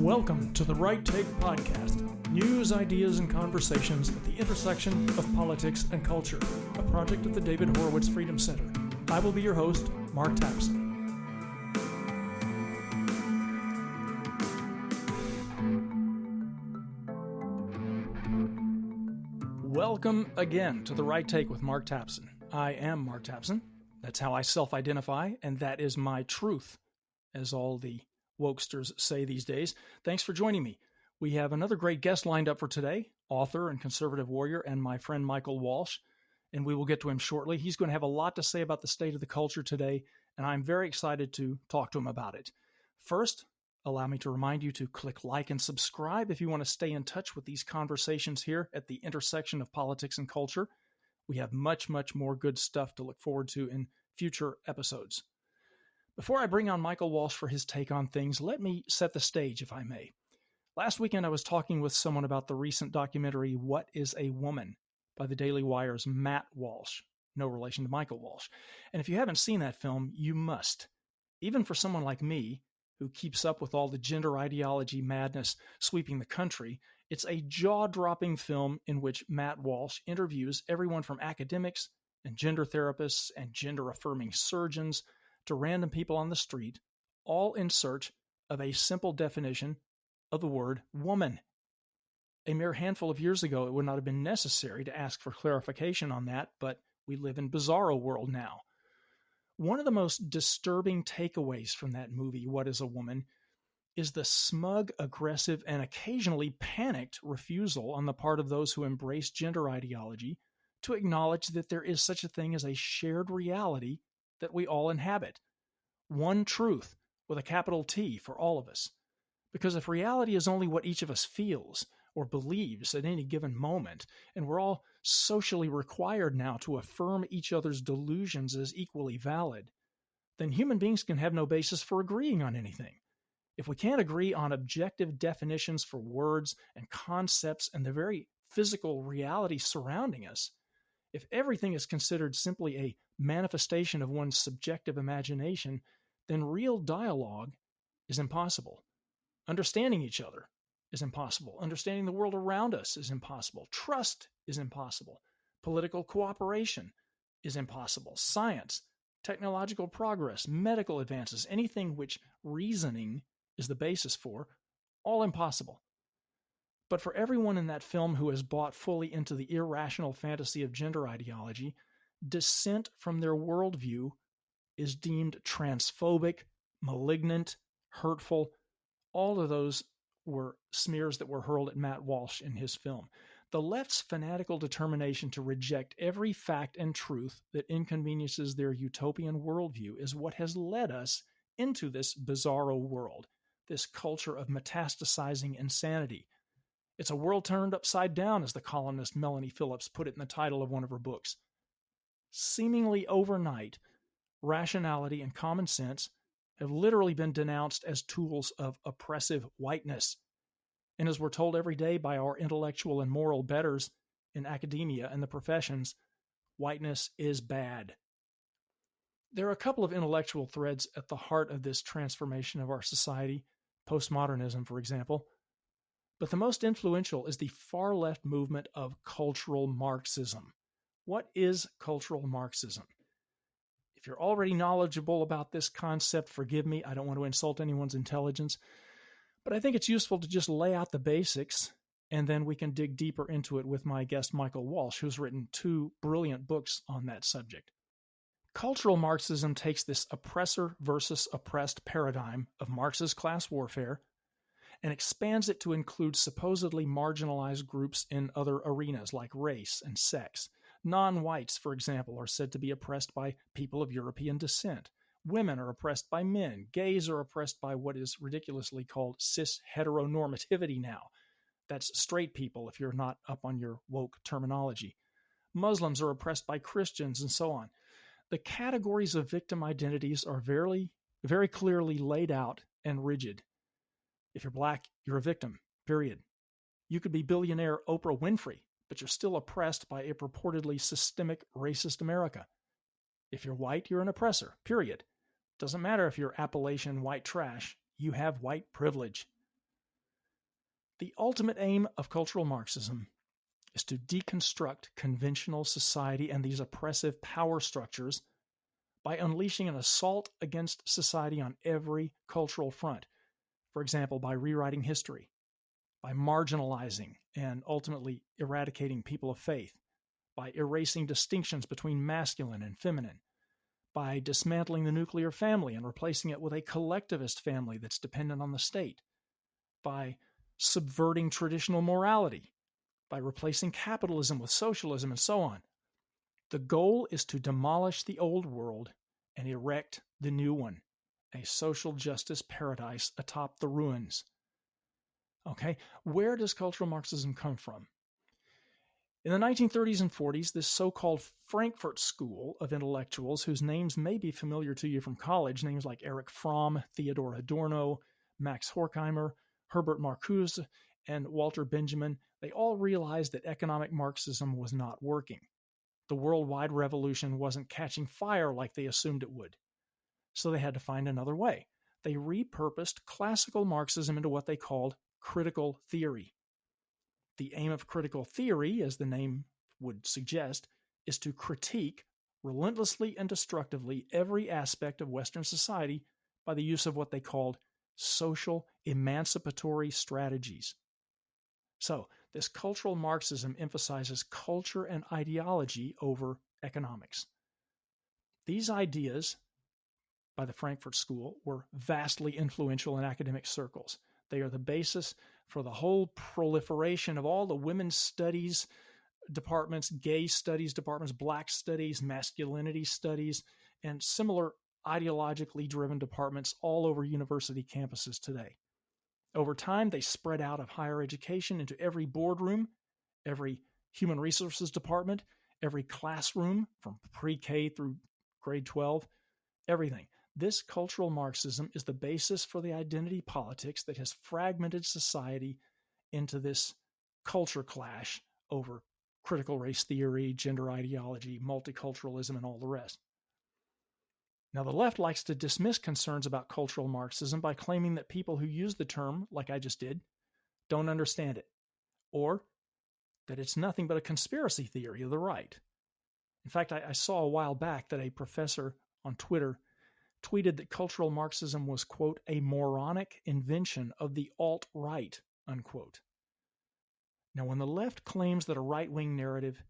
Welcome to the Right Take podcast, news, ideas, and conversations at the intersection of politics and culture, a project of the David Horowitz Freedom Center. I will be your host, Mark Tapson. Welcome again to the Right Take with Mark Tapson. I am Mark Tapson. That's how I self-identify, and that is my truth, as all the wokesters say these days. Thanks for joining me. We have another great guest lined up for today, author and conservative warrior, and my friend Michael Walsh, and we will get to him shortly. He's going to have a lot to say about the state of the culture today, and I'm very excited to talk to him about it. First, allow me to remind you to click like and subscribe if you want to stay in touch with these conversations here at the intersection of politics and culture. We have much more good stuff to look forward to in future episodes. Before I bring on Michael Walsh for his take on things, let me set the stage, if I may. Last weekend, I was talking with someone about the recent documentary, What is a Woman? By the Daily Wire's Matt Walsh, no relation to Michael Walsh. And if you haven't seen that film, you must. Even for someone like me, who keeps up with all the gender ideology madness sweeping the country, it's a jaw-dropping film in which Matt Walsh interviews everyone from academics and gender therapists and gender-affirming surgeons to random people on the street, all in search of a simple definition of the word woman. A mere handful of years ago, it would not have been necessary to ask for clarification on that, but we live in bizarro world now. One of the most disturbing takeaways from that movie, What is a Woman?, is the smug, aggressive, and occasionally panicked refusal on the part of those who embrace gender ideology to acknowledge that there is such a thing as a shared reality that we all inhabit. One truth with a capital T for all of us. Because if reality is only what each of us feels or believes at any given moment, and we're all socially required now to affirm each other's delusions as equally valid, then human beings can have no basis for agreeing on anything. If we can't agree on objective definitions for words and concepts and the very physical reality surrounding us, if everything is considered simply a manifestation of one's subjective imagination, then real dialogue is impossible. Understanding each other is impossible. Understanding the world around us is impossible. Trust is impossible. Political cooperation is impossible. Science, technological progress, medical advances, anything which reasoning is the basis for, all impossible. But for everyone in that film who has bought fully into the irrational fantasy of gender ideology, dissent from their worldview is deemed transphobic, malignant, hurtful. All of those were smears that were hurled at Matt Walsh in his film. The left's fanatical determination to reject every fact and truth that inconveniences their utopian worldview is what has led us into this bizarro world, this culture of metastasizing insanity. It's a world turned upside down, as the columnist Melanie Phillips put it in the title of one of her books. Seemingly overnight, rationality and common sense have literally been denounced as tools of oppressive whiteness. And as we're told every day by our intellectual and moral betters in academia and the professions, whiteness is bad. There are a couple of intellectual threads at the heart of this transformation of our society, postmodernism, for example. But the most influential is the far-left movement of cultural Marxism. What is cultural Marxism? If you're already knowledgeable about this concept, forgive me, I don't want to insult anyone's intelligence, but I think it's useful to just lay out the basics, and then we can dig deeper into it with my guest Michael Walsh, who's written 2 brilliant books on that subject. Cultural Marxism takes this oppressor versus oppressed paradigm of Marx's class warfare and expands it to include supposedly marginalized groups in other arenas like race and sex. Non-whites, for example, are said to be oppressed by people of European descent. Women are oppressed by men. Gays are oppressed by what is ridiculously called cis heteronormativity now. That's straight people if you're not up on your woke terminology. Muslims are oppressed by Christians and so on. The categories of victim identities are very, very clearly laid out and rigid. If you're black, you're a victim, period. You could be billionaire Oprah Winfrey, but you're still oppressed by a purportedly systemic racist America. If you're white, you're an oppressor, period. Doesn't matter if you're Appalachian white trash, you have white privilege. The ultimate aim of cultural Marxism is to deconstruct conventional society and these oppressive power structures by unleashing an assault against society on every cultural front. For example, by rewriting history, by marginalizing and ultimately eradicating people of faith, by erasing distinctions between masculine and feminine, by dismantling the nuclear family and replacing it with a collectivist family that's dependent on the state, by subverting traditional morality, by replacing capitalism with socialism, and so on. The goal is to demolish the old world and erect the new one, a social justice paradise atop the ruins. Okay, where does cultural Marxism come from? In the 1930s and 40s, this so-called Frankfurt School of intellectuals, whose names may be familiar to you from college, names like Erich Fromm, Theodor Adorno, Max Horkheimer, Herbert Marcuse, and Walter Benjamin, they all realized that economic Marxism was not working. The worldwide revolution wasn't catching fire like they assumed it would. So they had to find another way. They repurposed classical Marxism into what they called critical theory. The aim of critical theory, as the name would suggest, is to critique relentlessly and destructively every aspect of Western society by the use of what they called social emancipatory strategies. So, this cultural Marxism emphasizes culture and ideology over economics. These ideas by the Frankfurt School were vastly influential in academic circles. They are the basis for the whole proliferation of all the women's studies departments, gay studies departments, black studies, masculinity studies, and similar ideologically driven departments all over university campuses today. Over time, they spread out of higher education into every boardroom, every human resources department, every classroom from pre-K through grade 12, everything. This cultural Marxism is the basis for the identity politics that has fragmented society into this culture clash over critical race theory, gender ideology, multiculturalism, and all the rest. Now, the left likes to dismiss concerns about cultural Marxism by claiming that people who use the term, like I just did, don't understand it, or that it's nothing but a conspiracy theory of the right. In fact, I saw a while back that a professor on Twitter tweeted that cultural Marxism was, quote, a moronic invention of the alt-right, unquote. Now, when the left claims that a right-wing narrative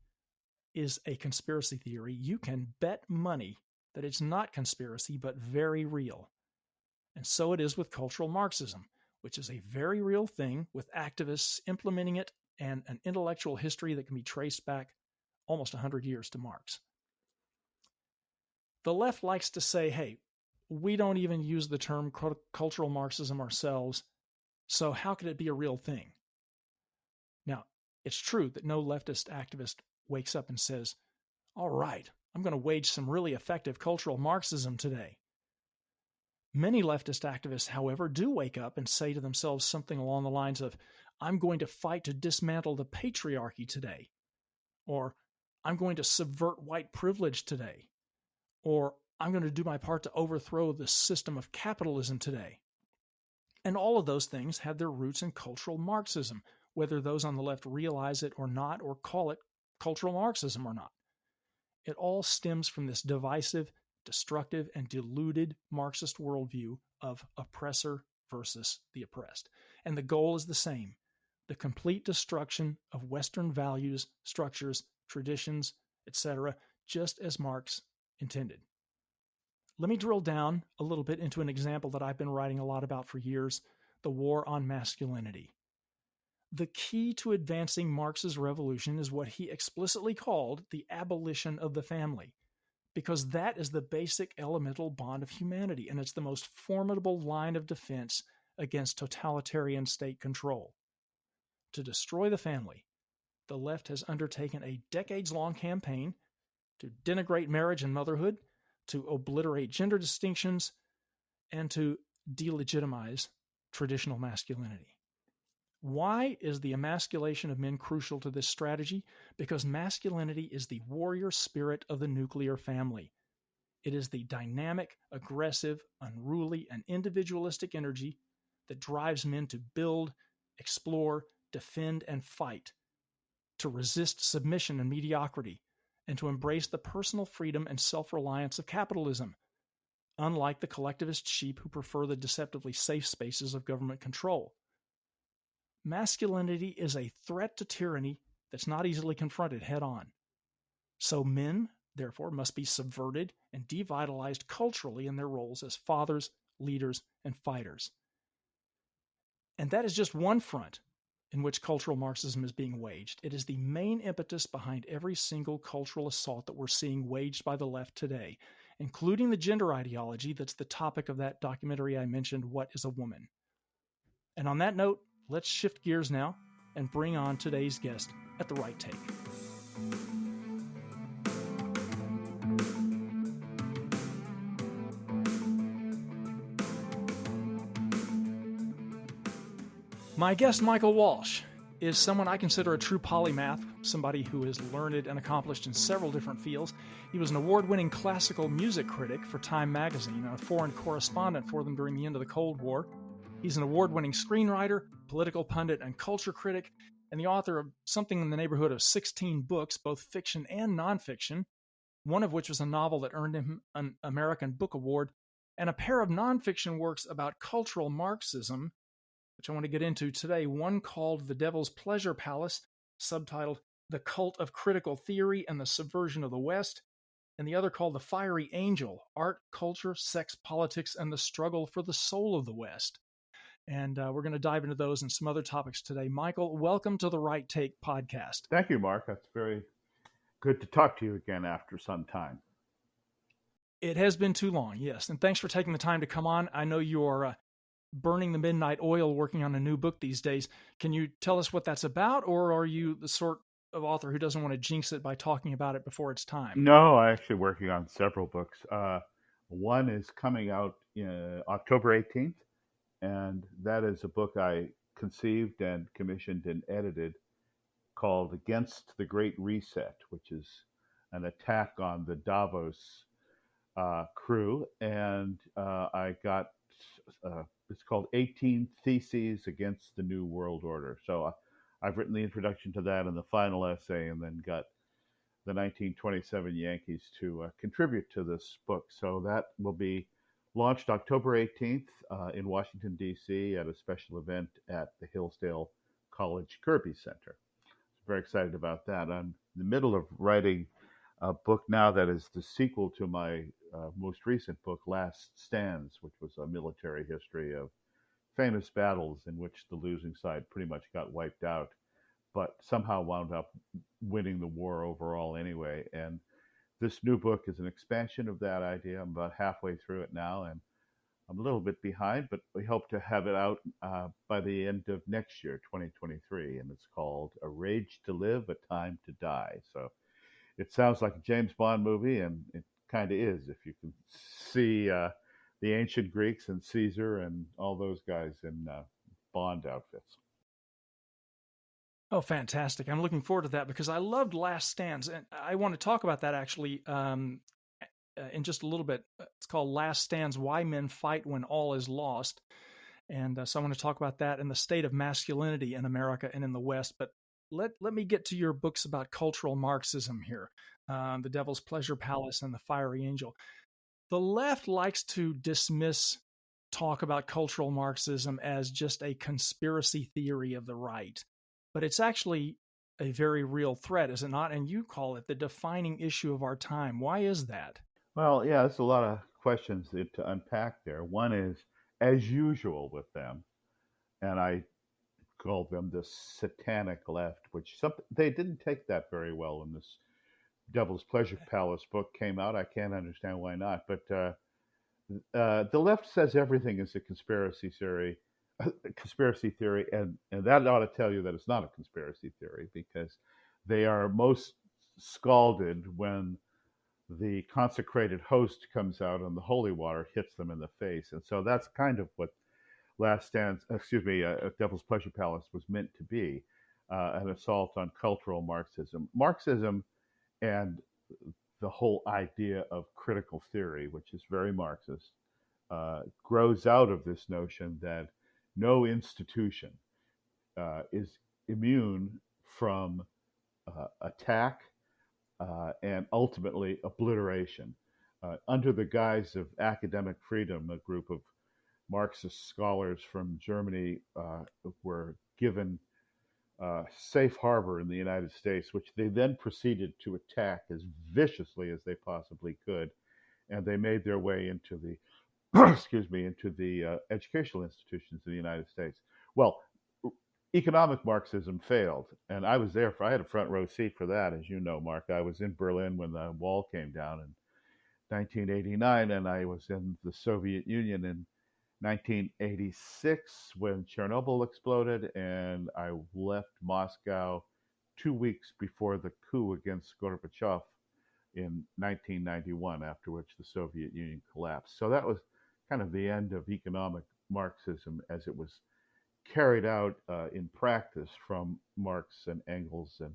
is a conspiracy theory, you can bet money that it's not conspiracy, but very real. And so it is with cultural Marxism, which is a very real thing with activists implementing it and an intellectual history that can be traced back almost 100 years to Marx. The left likes to say, hey, we don't even use the term cultural Marxism ourselves, so how could it be a real thing? Now, it's true that no leftist activist wakes up and says, all right, I'm going to wage some really effective cultural Marxism today. Many leftist activists, however, do wake up and say to themselves something along the lines of, I'm going to fight to dismantle the patriarchy today, or I'm going to subvert white privilege today, or I'm going to do my part to overthrow the system of capitalism today. And all of those things have their roots in cultural Marxism, whether those on the left realize it or not, or call it cultural Marxism or not. It all stems from this divisive, destructive, and deluded Marxist worldview of oppressor versus the oppressed. And the goal is the same: the complete destruction of Western values, structures, traditions, etc., just as Marx intended. Let me drill down a little bit into an example that I've been writing a lot about for years, the war on masculinity. The key to advancing Marx's revolution is what he explicitly called the abolition of the family, because that is the basic elemental bond of humanity, and it's the most formidable line of defense against totalitarian state control. To destroy the family, the left has undertaken a decades-long campaign to denigrate marriage and motherhood, to obliterate gender distinctions, and to delegitimize traditional masculinity. Why is the emasculation of men crucial to this strategy? Because masculinity is the warrior spirit of the nuclear family. It is the dynamic, aggressive, unruly, and individualistic energy that drives men to build explore, defend, and fight, to resist submission and mediocrity, and to embrace the personal freedom and self-reliance of capitalism, unlike the collectivist sheep who prefer the deceptively safe spaces of government control. Masculinity is a threat to tyranny that's not easily confronted head-on. So men, therefore, must be subverted and devitalized culturally in their roles as fathers, leaders, and fighters. And that is just one front in which cultural Marxism is being waged. It is the main impetus behind every single cultural assault that we're seeing waged by the left today, including the gender ideology that's the topic of that documentary I mentioned, What is a Woman? And on that note, let's shift gears now and bring on today's guest at The Right Take. My guest, Michael Walsh, is someone I consider a true polymath, somebody who is learned and accomplished in several different fields. He was an award-winning classical music critic for Time magazine and a foreign correspondent for them during the end of the Cold War. He's an award-winning screenwriter, political pundit, and culture critic, and the author of something in the neighborhood of 16 books, both fiction and nonfiction, one of which was a novel that earned him an American Book Award, and a pair of nonfiction works about cultural Marxism, which I want to get into today. One called The Devil's Pleasure Palace, subtitled The Cult of Critical Theory and the Subversion of the West, and the other called The Fiery Angel, Art, Culture, Sex, Politics, and the Struggle for the Soul of the West. And we're going to dive into those and some other topics today. Michael, welcome to the Right Take podcast. Thank you, Mark. That's very good to talk to you again after some time. It has been too long, yes. And thanks for taking the time to come on. I know you're burning the midnight oil working on a new book these days. Can you tell us what that's about, or are you the sort of author who doesn't want to jinx it by talking about it before it's time? No, I'm actually working on several books. One is coming out October 18th, and that is a book I conceived and commissioned and edited called Against the Great Reset, which is an attack on the Davos crew. And I got it's called 18 Theses Against the New World Order. So I've written the introduction to that and the final essay, and then got the 1927 Yankees to contribute to this book. So that will be launched October 18th in Washington, D.C. at a special event at the Hillsdale College Kirby Center. Very excited about that. I'm in the middle of writing a book now that is the sequel to my most recent book, Last Stands, which was a military history of famous battles in which the losing side pretty much got wiped out, but somehow wound up winning the war overall anyway. And this new book is an expansion of that idea. I'm about halfway through it now, and I'm a little bit behind, but we hope to have it out by the end of next year, 2023. And it's called A Rage to Live, A Time to Die. So it sounds like a James Bond movie, and it kind of is, if you can see the ancient Greeks and Caesar and all those guys in Bond outfits. Oh, fantastic. I'm looking forward to that because I loved Last Stands. And I want to talk about that actually in just a little bit. It's called Last Stands, Why Men Fight When All Is Lost. And so I want to talk about that and the state of masculinity in America and in the West. But let me get to your books about cultural Marxism here, The Devil's Pleasure Palace and The Fiery Angel. The left likes to dismiss talk about cultural Marxism as just a conspiracy theory of the right. But it's actually a very real threat, is it not? And you call it the defining issue of our time. Why is that? Well, yeah, there's a lot of questions to unpack there. One is, as usual with them, and I call them the satanic left, which they didn't take that very well when this Devil's Pleasure Palace book came out. I can't understand why not. But the left says everything is a conspiracy theory, and that ought to tell you that it's not a conspiracy theory, because they are most scalded when the consecrated host comes out and the holy water hits them in the face. And so that's kind of what Devil's Pleasure Palace was meant to be, an assault on cultural Marxism. Marxism and the whole idea of critical theory, which is very Marxist, grows out of this notion that no institution is immune from attack and ultimately obliteration. Under the guise of academic freedom, a group of Marxist scholars from Germany were given safe harbor in the United States, which they then proceeded to attack as viciously as they possibly could, and they made their way into the into the educational institutions in the United States. Well, economic Marxism failed, and I was there. I had a front row seat for that, as you know, Mark. I was in Berlin when the wall came down in 1989, and I was in the Soviet Union in 1986 when Chernobyl exploded, and I left Moscow 2 weeks before the coup against Gorbachev in 1991, after which the Soviet Union collapsed. So that was kind of the end of economic Marxism as it was carried out in practice from Marx and Engels and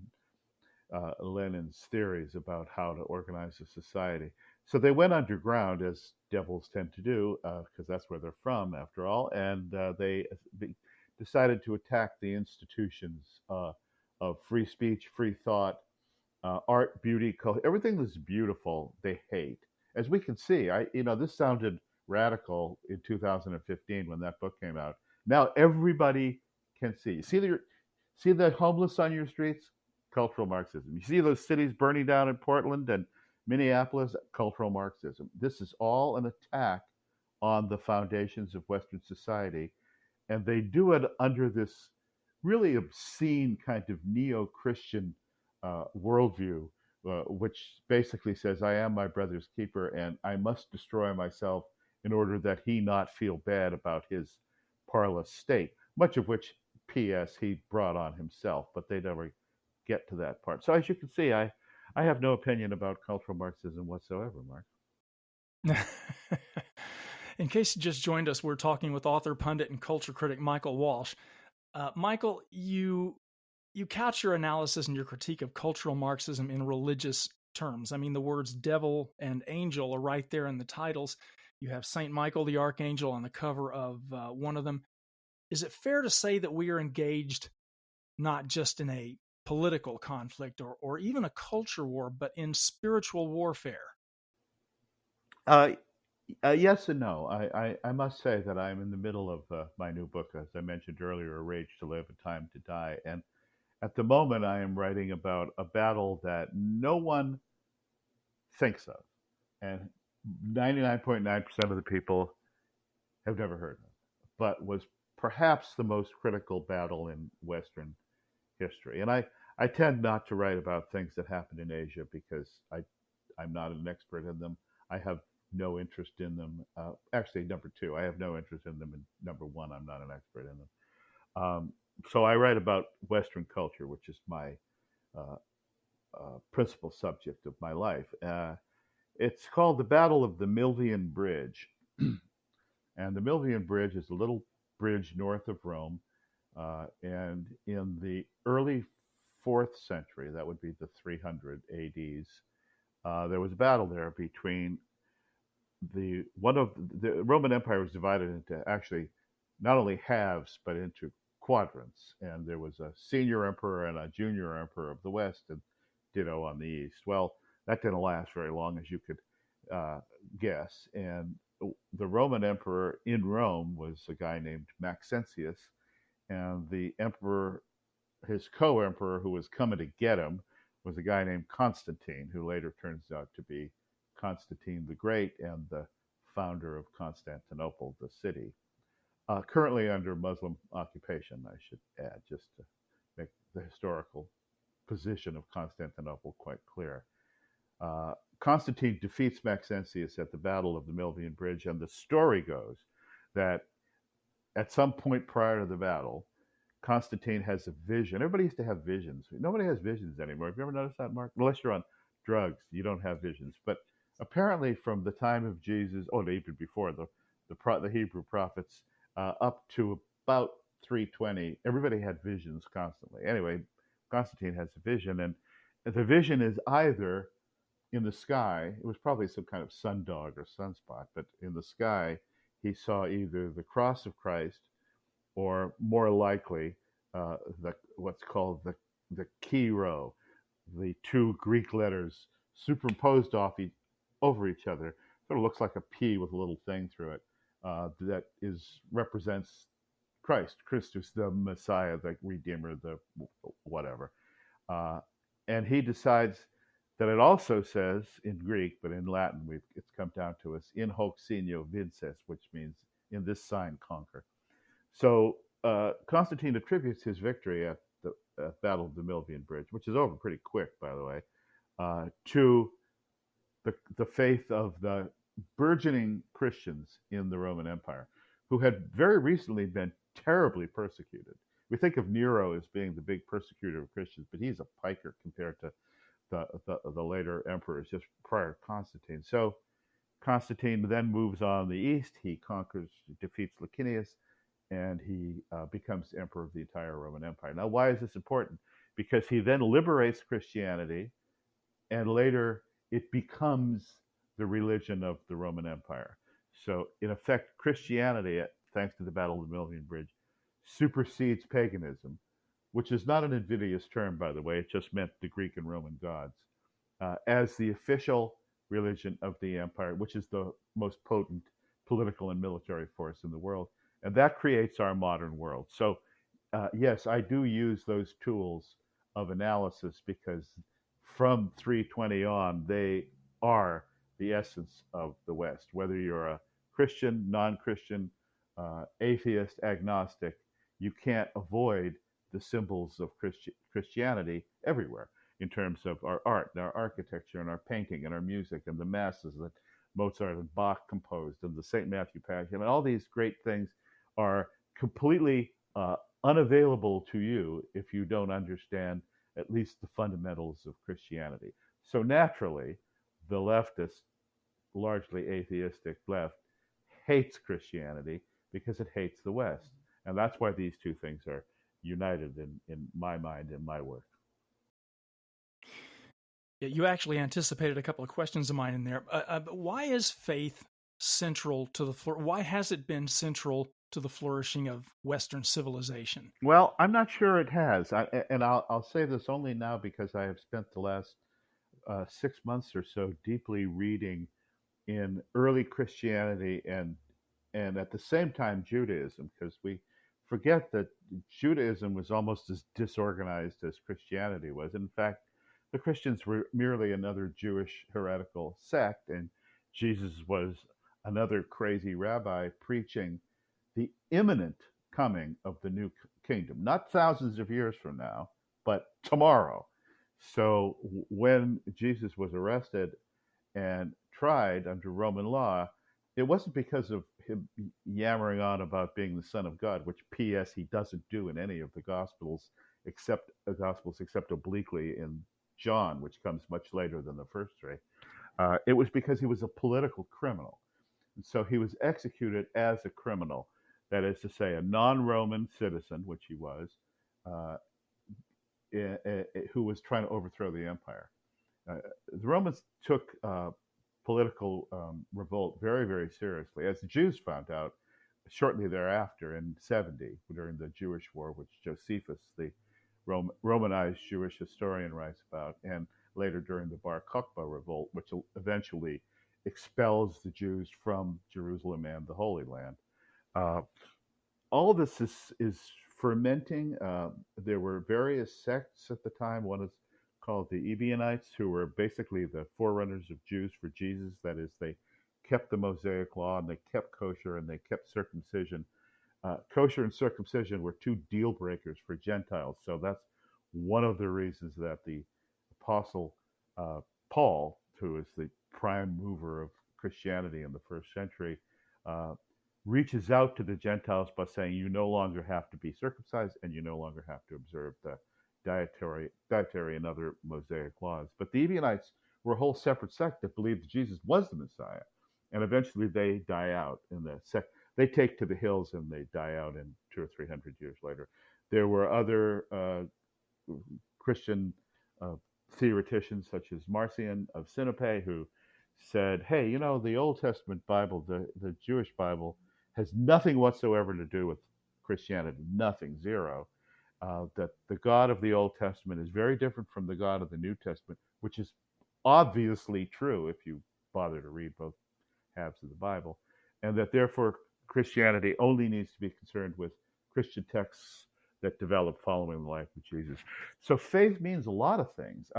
Lenin's theories about how to organize a society. So they went underground, as devils tend to do, because that's where they're from, after all, and they decided to attack the institutions of free speech, free thought, art, beauty, culture, everything that's beautiful. They hate, as we can see. This sounded radical in 2015 when that book came out. Now everybody can see. See the homeless on your streets? Cultural Marxism. You see those cities burning down in Portland and Minneapolis? Cultural Marxism. This is all an attack on the foundations of Western society, and they do it under this really obscene kind of neo-Christian worldview, which basically says, I am my brother's keeper, and I must destroy myself in order that he not feel bad about his parlous state, much of which, P.S., he brought on himself, but they never get to that part. So as you can see, I have no opinion about cultural Marxism whatsoever, Mark. In case you just joined us, we're talking with author, pundit, and culture critic Michael Walsh. Michael, you couch your analysis and your critique of cultural Marxism in religious terms. I mean, the words devil and angel are right there in the titles. You have Saint Michael the Archangel on the cover of one of them. Is it fair to say that we are engaged not just in a political conflict or even a culture war, but in spiritual warfare? Yes and no. I must say that I'm in the middle of my new book, as I mentioned earlier, A Rage to Live, A Time to Die. And at the moment, I am writing about a battle that no one thinks of. And 99.9% of the people have never heard of, but was perhaps the most critical battle in Western history. And I tend not to write about things that happened in Asia because I'm not an expert in them. I have no interest in them. Actually, number two, I have no interest in them. And number one, I'm not an expert in them. So I write about Western culture, which is my principal subject of my life. It's called The Battle of the Milvian Bridge. And the Milvian Bridge is a little bridge north of Rome. And in the early 4th century, that would be the 300 ADs, there was a battle there between the Roman Empire was divided into actually not only halves, but into quadrants. And there was a senior emperor and a junior emperor of the West, and ditto on the East. Well, that didn't last very long, as you could guess. And the Roman emperor in Rome was a guy named Maxentius, and the emperor, his co-emperor who was coming to get him, was a guy named Constantine, who later turns out to be Constantine the Great and the founder of Constantinople, the city. Currently under Muslim occupation, I should add, just to make the historical position of Constantinople quite clear. Constantine defeats Maxentius at the Battle of the Milvian Bridge, and the story goes that at some point prior to the battle, Constantine has a vision. Everybody used to have visions. Nobody has visions anymore. Have you ever noticed that, Mark? Unless you're on drugs, you don't have visions. But apparently from the time of Jesus, even before the Hebrew prophets, up to about 320, everybody had visions constantly. Anyway, Constantine has a vision, and the vision is either in the sky, it was probably some kind of sundog or sunspot, but in the sky, he saw either the cross of Christ or, more likely, what's called the chi rho, the two Greek letters superimposed over each other. Sort of looks like a P with a little thing through it. That represents Christ, Christus, the Messiah, the Redeemer, the whatever. Uh, and he decides that it also says in Greek, but in Latin, it's come down to us, in hoc signo vinces, which means in this sign conquer. So Constantine attributes his victory at the Battle of the Milvian Bridge, which is over pretty quick, by the way, to the faith of the burgeoning Christians in the Roman Empire, who had very recently been terribly persecuted. We think of Nero as being the big persecutor of Christians, but he's a piker compared to the later emperors just prior to Constantine. So Constantine then moves on the east. He defeats Licinius, and he becomes emperor of the entire Roman Empire. Now, why is this important? Because he then liberates Christianity, and later it becomes the religion of the Roman Empire. So, in effect, Christianity, thanks to the Battle of the Milvian Bridge, supersedes paganism, which is not an invidious term, by the way. It just meant the Greek and Roman gods, as the official religion of the empire, which is the most potent political and military force in the world. And that creates our modern world. So, yes, I do use those tools of analysis because from 320 on, they are the essence of the West. Whether you're a Christian, non-Christian, atheist, agnostic, you can't avoid the symbols of Christianity everywhere in terms of our art and our architecture and our painting and our music and the masses that Mozart and Bach composed and the St. Matthew Passion. And all these great things are completely unavailable to you if you don't understand at least the fundamentals of Christianity. So naturally, the leftist, largely atheistic left, hates Christianity because it hates the West. And that's why these two things are united in my mind and my work. Yeah, you actually anticipated a couple of questions of mine in there. Why is faith central to why has it been central to the flourishing of Western civilization? Well, I'm not sure it has. I'll say this only now because I have spent the last 6 months or so deeply reading in early Christianity and at the same time Judaism, because we forget that Judaism was almost as disorganized as Christianity was. In fact, the Christians were merely another Jewish heretical sect, and Jesus was another crazy rabbi preaching the imminent coming of the new kingdom, not thousands of years from now, but tomorrow. So when Jesus was arrested and tried under Roman law, it wasn't because of him yammering on about being the Son of God, which P.S. he doesn't do in any of the Gospels except obliquely in John, which comes much later than the first three. It was because he was a political criminal. And so he was executed as a criminal, that is to say, a non-Roman citizen, which he was, who was trying to overthrow the empire. The Romans took political revolt very, very seriously, as the Jews found out shortly thereafter in 70 during the Jewish War, which Josephus, the Romanized Jewish historian, writes about, and later during the Bar Kokhba revolt, which eventually expels the Jews from Jerusalem and the Holy Land. All of this is fermenting. There were various sects at the time. One is called the Ebionites, who were basically the forerunners of Jews for Jesus. That is, they kept the Mosaic law and they kept kosher and they kept circumcision. Kosher and circumcision were two deal breakers for Gentiles. So that's one of the reasons that the Apostle Paul, who is the prime mover of Christianity in the first century, reaches out to the Gentiles by saying, you no longer have to be circumcised and you no longer have to observe the dietary and other Mosaic laws. But the Ebionites were a whole separate sect that believed that Jesus was the Messiah. And eventually they die out in the sect. They take to the hills and they die out in 200 or 300 years later. There were other Christian theoreticians such as Marcion of Sinope, who said, hey, you know, the Old Testament Bible, the Jewish Bible, has nothing whatsoever to do with Christianity, nothing, zero. that the God of the Old Testament is very different from the God of the New Testament, which is obviously true if you bother to read both halves of the Bible, and that therefore Christianity only needs to be concerned with Christian texts that develop following the life of Jesus. So faith means a lot of things.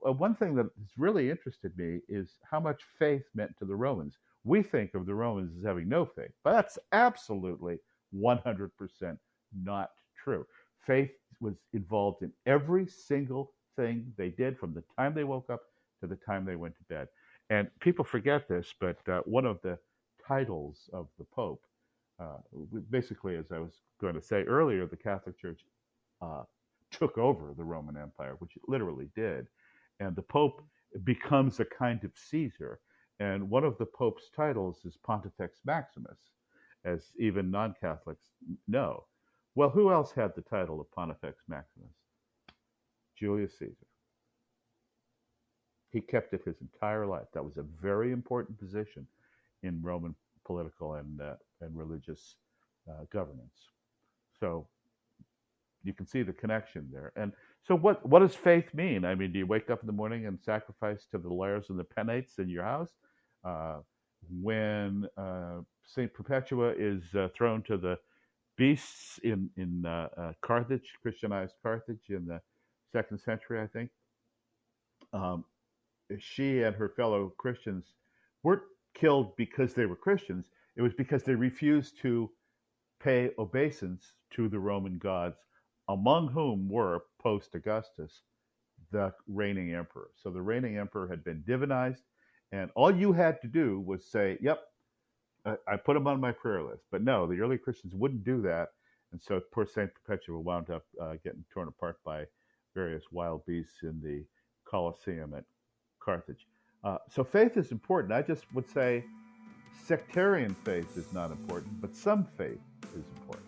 One thing that has really interested me is how much faith meant to the Romans. We think of the Romans as having no faith, but that's absolutely 100% not true. Faith was involved in every single thing they did from the time they woke up to the time they went to bed. And people forget this, but one of the titles of the Pope, basically, as I was going to say earlier, the Catholic Church uh, took over the Roman Empire, which it literally did. And the Pope becomes a kind of Caesar. And one of the Pope's titles is Pontifex Maximus, as even non-Catholics know. Well, who else had the title of Pontifex Maximus? Julius Caesar. He kept it his entire life. That was a very important position in Roman political and religious governance. So you can see the connection there. And so what does faith mean? I mean, do you wake up in the morning and sacrifice to the lares and the penates in your house? When St. Perpetua is thrown to the beasts in Carthage, Christianized Carthage in the 2nd century, I think, she and her fellow Christians weren't killed because they were Christians. It was because they refused to pay obeisance to the Roman gods, among whom were, post-Augustus, the reigning emperor. So the reigning emperor had been divinized, and all you had to do was say, yep, I put him on my prayer list. But no, the early Christians wouldn't do that. And so poor St. Perpetua wound up getting torn apart by various wild beasts in the Colosseum at Carthage. So faith is important. I just would say sectarian faith is not important, but some faith is important.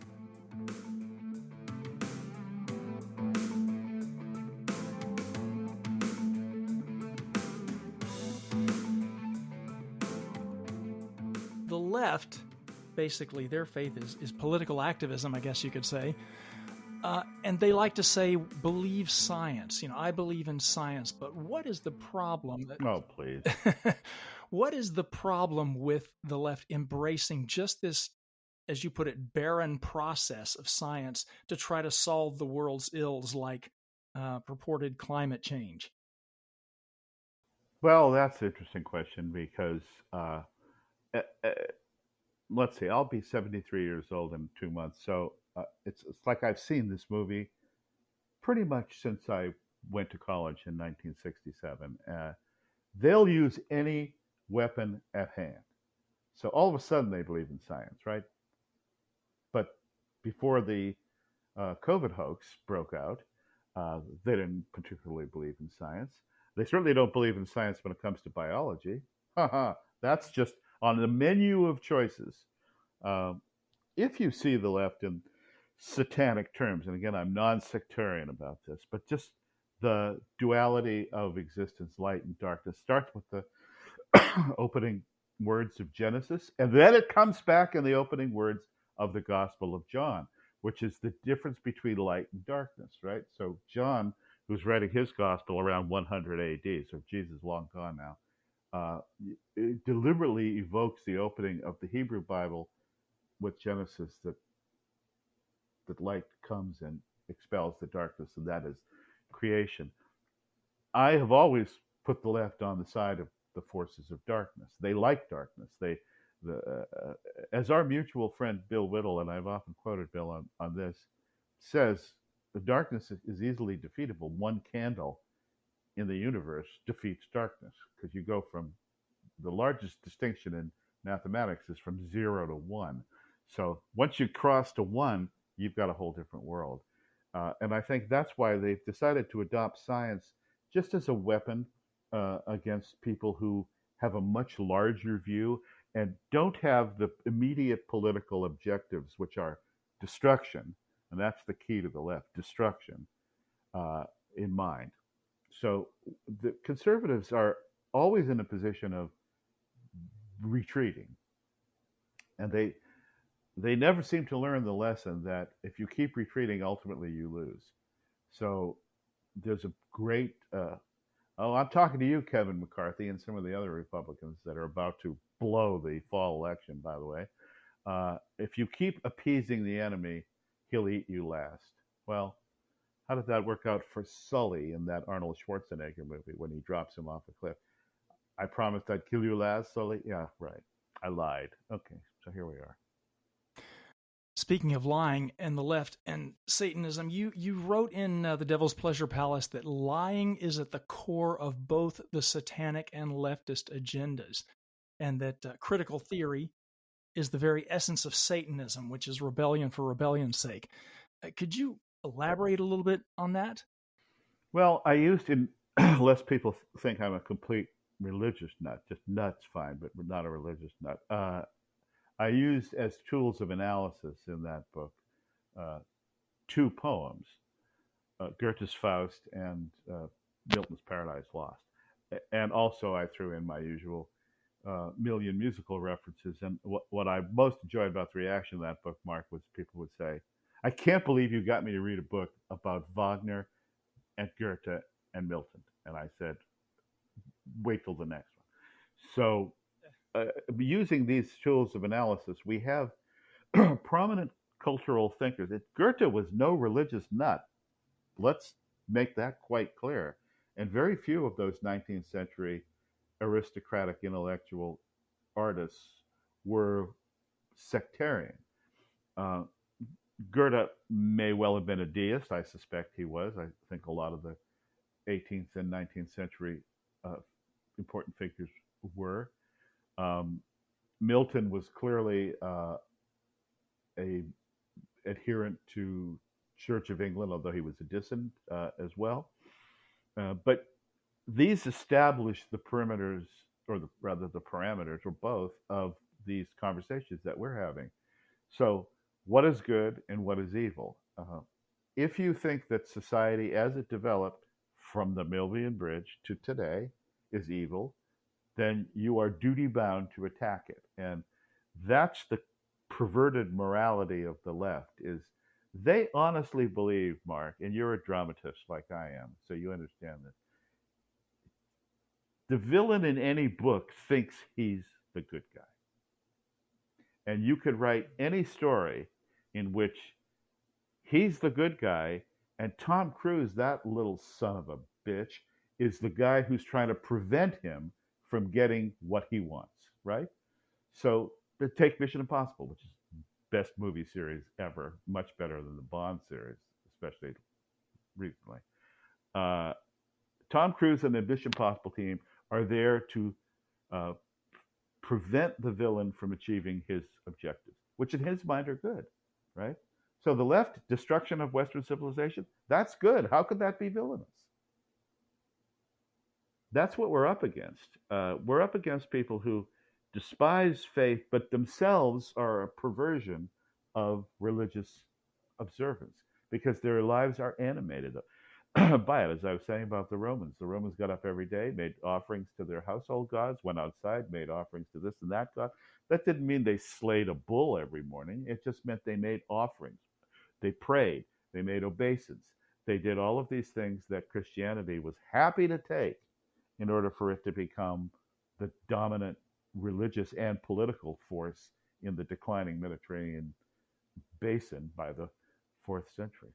The left, basically, their faith is political activism, I guess you could say. And they like to say, believe science. I believe in science, but what is the problem? Oh, please. What is the problem with the left embracing just this, as you put it, barren process of science to try to solve the world's ills like purported climate change? Well, that's an interesting question because let's see, I'll be 73 years old in 2 months. So it's like I've seen this movie pretty much since I went to college in 1967. They'll use any weapon at hand. So all of a sudden they believe in science, right? But before the COVID hoax broke out, they didn't particularly believe in science. They certainly don't believe in science when it comes to biology. That's just on the menu of choices. If you see the left in satanic terms, and again, I'm non-sectarian about this, but just the duality of existence, light and darkness, starts with the opening words of Genesis, and then it comes back in the opening words of the Gospel of John, which is the difference between light and darkness, right? So John, who's writing his Gospel around 100 AD, so Jesus is long gone now, it deliberately evokes the opening of the Hebrew Bible with Genesis, that light comes and expels the darkness, and that is creation. I have always put the left on the side of the forces of darkness. They like darkness. As our mutual friend Bill Whittle, and I've often quoted Bill on this, says, the darkness is easily defeatable. One candle in the universe defeats darkness, because you go from the largest distinction in mathematics is from 0 to 1. So once you cross to 1, you've got a whole different world. And I think that's why they've decided to adopt science just as a weapon against people who have a much larger view and don't have the immediate political objectives, which are destruction, and that's the key to the left, destruction, in mind. So the conservatives are always in a position of retreating, and they never seem to learn the lesson that if you keep retreating, ultimately you lose. So there's a great, oh, I'm talking to you, Kevin McCarthy, and some of the other Republicans that are about to blow the fall election, by the way. If you keep appeasing the enemy, he'll eat you last. Well, how did that work out for Sully in that Arnold Schwarzenegger movie when he drops him off a cliff? I promised I'd kill you last, Sully. Yeah, right. I lied. Okay, so here we are. Speaking of lying and the left and Satanism, you wrote in The Devil's Pleasure Palace that lying is at the core of both the satanic and leftist agendas, and that critical theory is the very essence of Satanism, which is rebellion for rebellion's sake. Could you elaborate a little bit on that? Well, I used in, lest people think I'm a complete religious nut, just nuts fine, but not a religious nut. I used as tools of analysis in that book two poems, Goethe's Faust and Milton's Paradise Lost. And also I threw in my usual million musical references. And what I most enjoyed about the reaction to that book, Mark, was people would say, I can't believe you got me to read a book about Wagner and Goethe and Milton. And I said, wait till the next one. So using these tools of analysis, we have prominent cultural thinkers. Goethe was no religious nut. Let's make that quite clear. And very few of those 19th century aristocratic intellectual artists were sectarian. Goethe may well have been a deist. I suspect he was. I think a lot of the 18th and 19th century important figures were. Milton was clearly a adherent to Church of England, although he was a dissent as well. But these established the perimeters, or rather the parameters, or both, of these conversations that we're having. So, what is good and what is evil? If you think that society as it developed from the Milvian Bridge to today is evil, then you are duty bound to attack it. And that's the perverted morality of the left, is they honestly believe, Mark, and you're a dramatist like I am, so you understand this. The villain in any book thinks he's the good guy. And you could write any story in which he's the good guy and Tom Cruise, that little son of a bitch, is the guy who's trying to prevent him from getting what he wants, right? So take Mission Impossible, which is best movie series ever, much better than the Bond series, especially recently. Tom Cruise and the Mission Impossible team are there to prevent the villain from achieving his objectives, which in his mind are good, right? So the left, destruction of Western civilization, that's good. How could that be villainous? That's what we're up against. We're up against people who despise faith, but themselves are a perversion of religious observance because their lives are animated by it. As I was saying about the Romans got up every day, made offerings to their household gods, went outside, made offerings to this and that god. That didn't mean they slayed a bull every morning. It just meant they made offerings. They prayed. They made obeisance. They did all of these things that Christianity was happy to take in order for it to become the dominant religious and political force in the declining Mediterranean basin by the 4th century.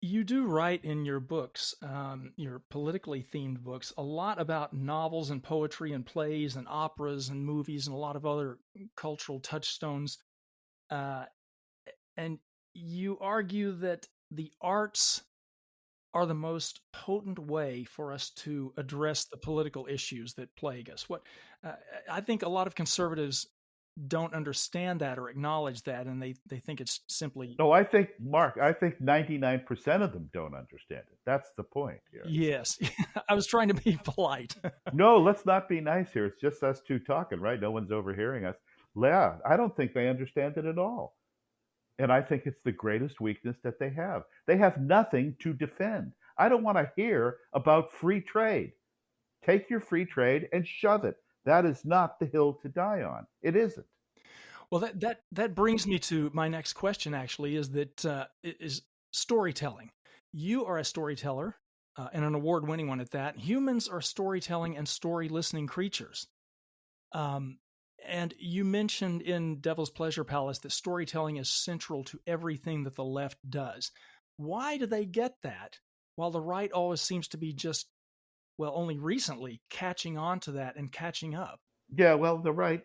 You do write in your books, your politically themed books, a lot about novels and poetry and plays and operas and movies and a lot of other cultural touchstones. And you argue that the arts are the most potent way for us to address the political issues that plague us. I think a lot of conservatives don't understand that or acknowledge that, and they think it's simply... No, I think, Mark, 99% of them don't understand it. That's the point here. Yes. I was trying to be polite. No, let's not be nice here. It's just us two talking, right? No one's overhearing us. Yeah, I don't think they understand it at all. And I think it's the greatest weakness that they have. They have nothing to defend. I don't want to hear about free trade. Take your free trade and shove it. That is not the hill to die on. It isn't. Well, that brings me to my next question. Actually, is that is storytelling. You are a storyteller, and an award-winning one at that. Humans are storytelling and story-listening creatures. Um, and you mentioned in Devil's Pleasure Palace that storytelling is central to everything that the left does. Why do they get that, while the right always seems to be just, well, only recently catching on to that and catching up? Yeah, well, the right,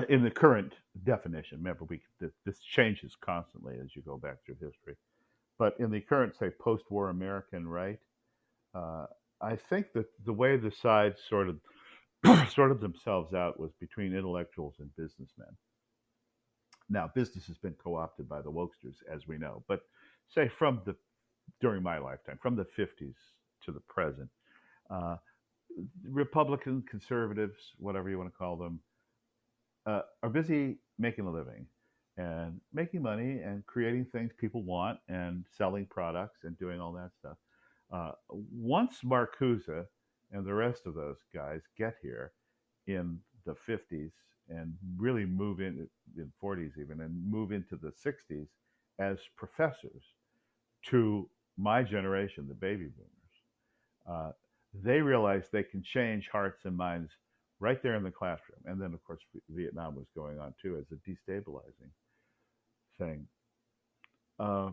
in the current definition, remember, this changes constantly as you go back through history. But in the current, say, post-war American right, uh, I think that the way the sides sorted themselves out was between intellectuals and businessmen. Now, business has been co-opted by the wokesters, as we know. But say from the during my lifetime, from the '50s to the present, uh, Republican conservatives, whatever you want to call them, are busy making a living and making money and creating things people want and selling products and doing all that stuff. Once Marcuse and the rest of those guys get here in the 50s and really move in 40s even and move into the 60s as professors to my generation, the baby boomers, uh, they realize they can change hearts and minds right there in the classroom. And then, of course, Vietnam was going on too as a destabilizing thing. Uh,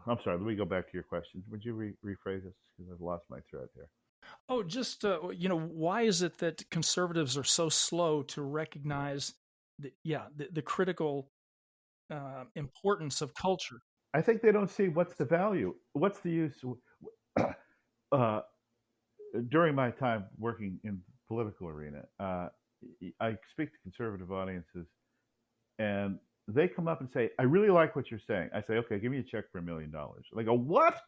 I'm sorry. Let me go back to your question. Would you rephrase this? Because I've lost my thread here. Oh, just why is it that conservatives are so slow to recognize the critical importance of culture? I think they don't see what's the value, what's the use. uh, During my time working in political arena, I speak to conservative audiences, and they come up and say, "I really like what you're saying." I say, "Okay, give me a check for $1 million." They go, "What?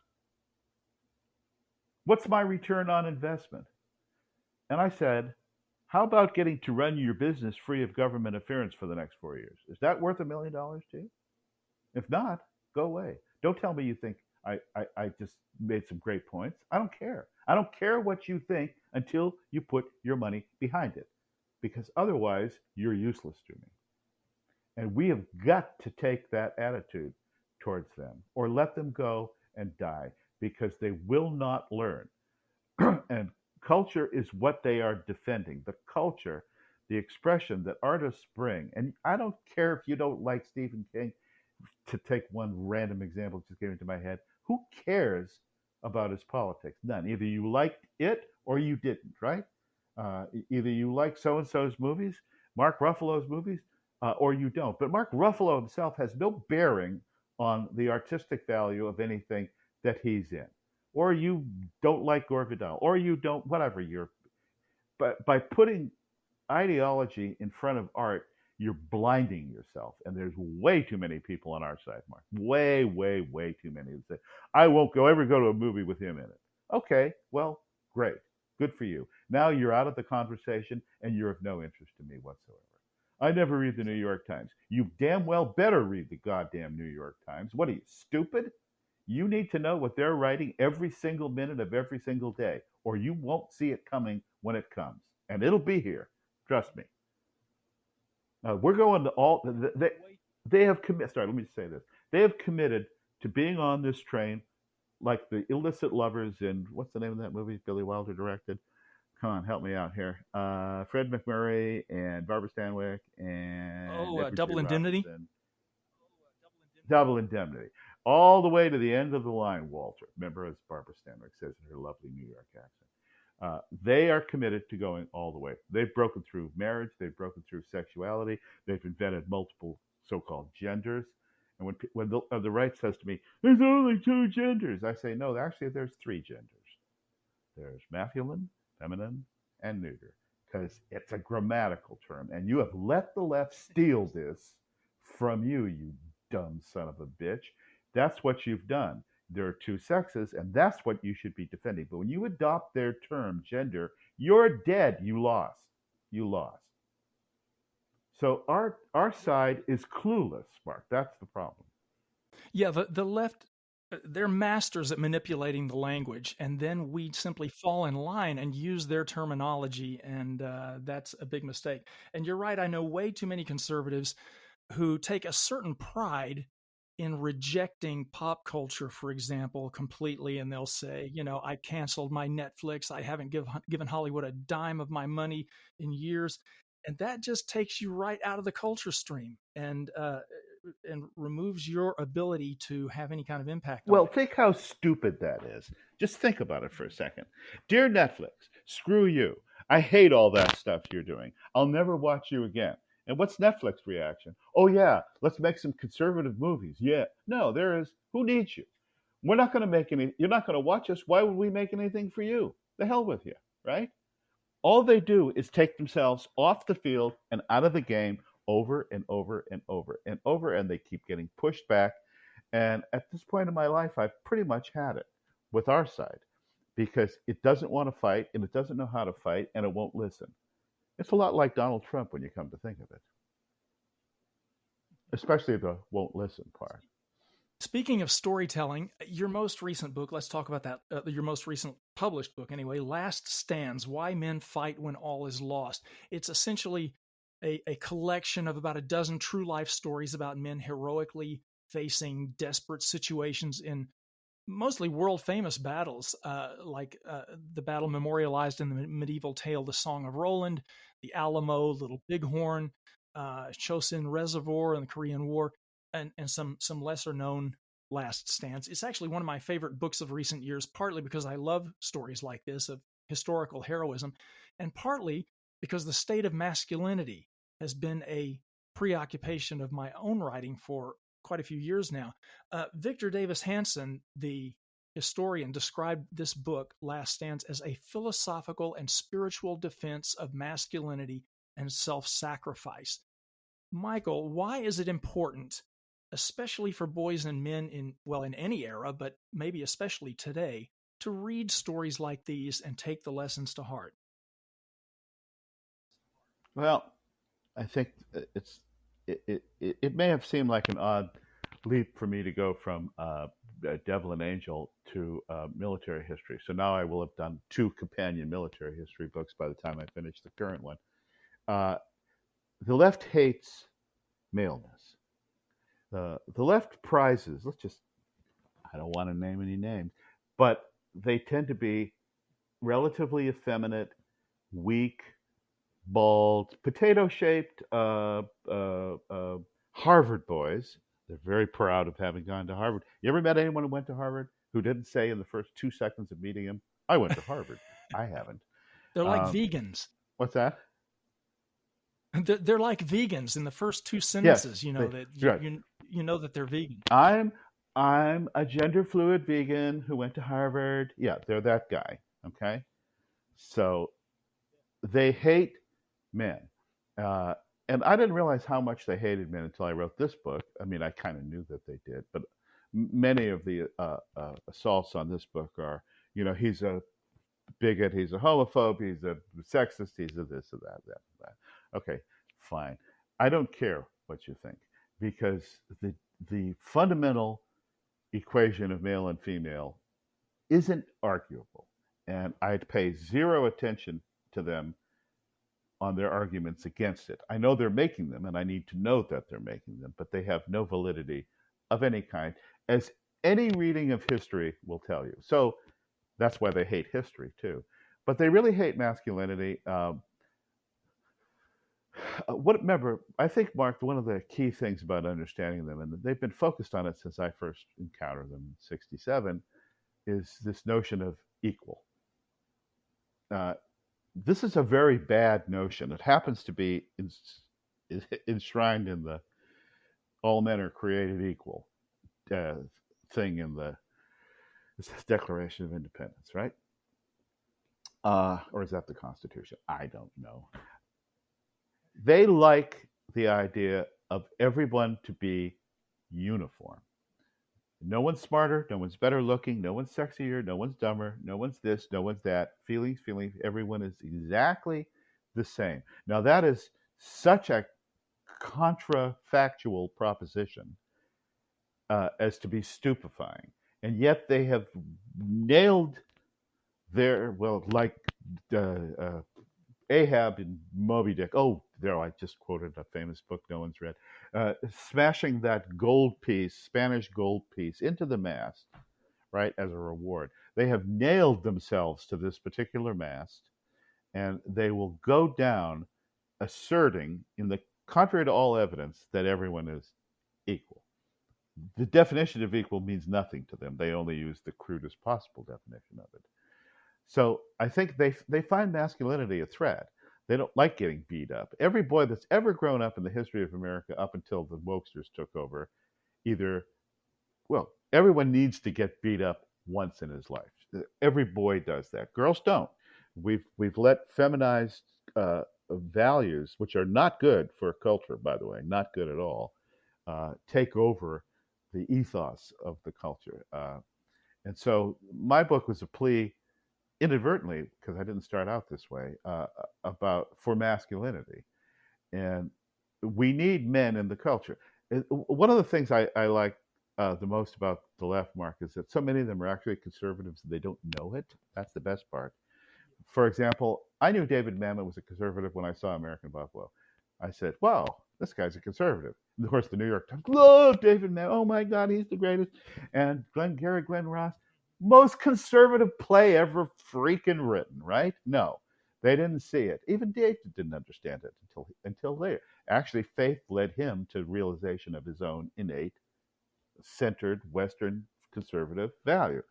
What's my return on investment?" And I said, "How about getting to run your business free of government interference for the next 4 years? Is that worth $1 million to you? If not, go away. Don't tell me you think I just made some great points. I don't care. I don't care what you think until you put your money behind it, because otherwise you're useless to me." And we have got to take that attitude towards them or let them go and die because they will not learn. And culture is what they are defending. The culture, the expression that artists bring. And I don't care if you don't like Stephen King, to take one random example just came into my head. Who cares about his politics? None. Either you liked it or you didn't, right? Either you like so and so's movies, Mark Ruffalo's movies, or you don't. But Mark Ruffalo himself has no bearing on the artistic value of anything that he's in. Or you don't like Gore Vidal, or you don't, whatever you're. But by putting ideology in front of art, you're blinding yourself. And there's way too many people on our side, Mark. Way, way, way too many that say, "I won't ever go to a movie with him in it." Okay, well, great. Good for you. Now you're out of the conversation and you're of no interest to me whatsoever. I never read the New York Times. You damn well better read the goddamn New York Times. What are you, stupid? You need to know what they're writing every single minute of every single day, or you won't see it coming when it comes. And it'll be here. Trust me. We're going to all. They have committed. Sorry, let me just say this. They have committed to being on this train, like the illicit lovers in what's the name of that movie Billy Wilder directed? Come on, help me out here. Fred MacMurray and Barbara Stanwyck and Edward G. Double Indemnity. Robinson. Double Indemnity. All the way to the end of the line, Walter. Remember, as Barbara Stanwyck says in her lovely New York accent. They are committed to going all the way. They've broken through marriage. They've broken through sexuality. They've invented multiple so-called genders. And when the right says to me, "There's only 2 genders," I say, no, actually there's 3 genders. There's masculine, feminine, and neuter, because it's a grammatical term. And you have let the left steal this from you, you dumb son of a bitch. That's what you've done. There are 2 sexes, and that's what you should be defending. But when you adopt their term, gender, you're dead. You lost. You lost. So our side is clueless, Mark. That's the problem. Yeah, the left they're masters at manipulating the language, and then we simply fall in line and use their terminology, and that's a big mistake. And you're right, I know way too many conservatives who take a certain pride in rejecting pop culture, for example, completely, and they'll say, I canceled my Netflix, I haven't given Hollywood a dime of my money in years, and that just takes you right out of the culture stream, and removes your ability to have any kind of impact on Well, it. think how stupid that is. Just think about it for a second. Dear Netflix, screw you. I hate all that stuff you're doing. I'll never watch you again. And what's Netflix reaction? Oh yeah, let's make some conservative movies. Yeah. No, there is. Who needs you? We're not going to make any. You're not going to watch us. Why would we make anything for you? The hell with you, right? All they do is take themselves off the field and out of the game over and over and over and over, and they keep getting pushed back. And at this point in my life, I've pretty much had it with our side because it doesn't want to fight and it doesn't know how to fight and it won't listen. It's a lot like Donald Trump when you come to think of it, especially the won't listen part. Speaking of storytelling, your most recent book, let's talk about that. Your most recent published book, anyway, Last Stands, Why Men Fight When All Is Lost. It's essentially a collection of about a dozen true life stories about men heroically facing desperate situations in mostly world famous battles, like the battle memorialized in the medieval tale, The Song of Roland, the Alamo, Little Bighorn, Chosin Reservoir in the Korean War, and some lesser known Last Stands. It's actually one of my favorite books of recent years, partly because I love stories like this of historical heroism, and partly because the state of masculinity has been a preoccupation of my own writing for quite a few years now. Victor Davis Hanson, the historian, described this book, Last Stands, as a philosophical and spiritual defense of masculinity and self-sacrifice. Michael, why is it important, especially for boys and men in any era, but maybe especially today, to read stories like these and take the lessons to heart? Well, I think it may have seemed like an odd leap for me to go from Devil and Angel to military history. So now I will have done two companion military history books by the time I finish the current one. Uh, the left hates maleness. The left prizes, I don't want to name any names, but they tend to be relatively effeminate, weak, bald, potato-shaped Harvard boys. They're very proud of having gone to Harvard. You ever met anyone who went to Harvard who didn't say in the first 2 seconds of meeting him, "I went to Harvard"? I haven't. They're like Um, vegans. what's that? They're like vegans in the first two Yes, sentences. That right. you know that they're vegan. I'm a gender fluid vegan who went to Harvard. Yeah, they're that guy. Okay, so they hate men. Uh, and I didn't realize how much they hated men until I wrote this book. I mean, I kind of knew that they did, but many of the assaults on this book are, he's a bigot, he's a homophobe, he's a sexist, he's a this or that. Okay, fine. I don't care what you think because the fundamental equation of male and female isn't arguable, and I'd pay zero attention to them on their arguments against it. I know they're making them, and I need to know that they're making them, but they have no validity of any kind, as any reading of history will tell you. So that's why they hate history too. But they really hate masculinity. Remember, I think, Mark, one of the key things about understanding them, and they've been focused on it since I first encountered them in '67, is this notion of equal. Uh, this is a very bad notion. It happens to be enshrined in the all men are created equal uh, thing in the Declaration of Independence, right? Or is that the Constitution? I don't know. They like the idea of everyone to be uniform. No one's smarter, no one's better looking, no one's sexier, no one's dumber, no one's this, no one's that. Feelings, everyone is exactly the same. Now, that is such a contrafactual proposition as to be stupefying. and yet they have nailed their, well, like Ahab in Moby Dick. Oh, there, I just quoted a famous book no one's read. Smashing that gold piece, Spanish gold piece, into the mast, right, as a reward. They have nailed themselves to this particular mast, and they will go down asserting, in the contrary to all evidence, that everyone is equal. The definition of equal means nothing to them. They only use the crudest possible definition of it. So I think they find masculinity a threat. They don't like getting beat up. Every boy that's ever grown up in the history of America up until the wokesters took over, either, well, everyone needs to get beat up once in his life. Every boy does that. Girls don't. We've let feminized values, which are not good for culture, by the way, not good at all, take over the ethos of the culture. And so my book was a plea, inadvertently, because I didn't start out this way, for masculinity. And we need men in the culture. One of the things I like the most about the left, Mark, is that so many of them are actually conservatives and they don't know it. That's the best part. For example, I knew David Mamet was a conservative when I saw American Buffalo. I said, wow, this guy's a conservative. And of course, the New York Times, love David Mamet. Oh my God, he's the greatest. And Glenn Ross, most conservative play ever freaking written, right? No, they didn't see it. Even David didn't understand it until later. Actually, faith led him to realization of his own innate, centered, Western conservative value,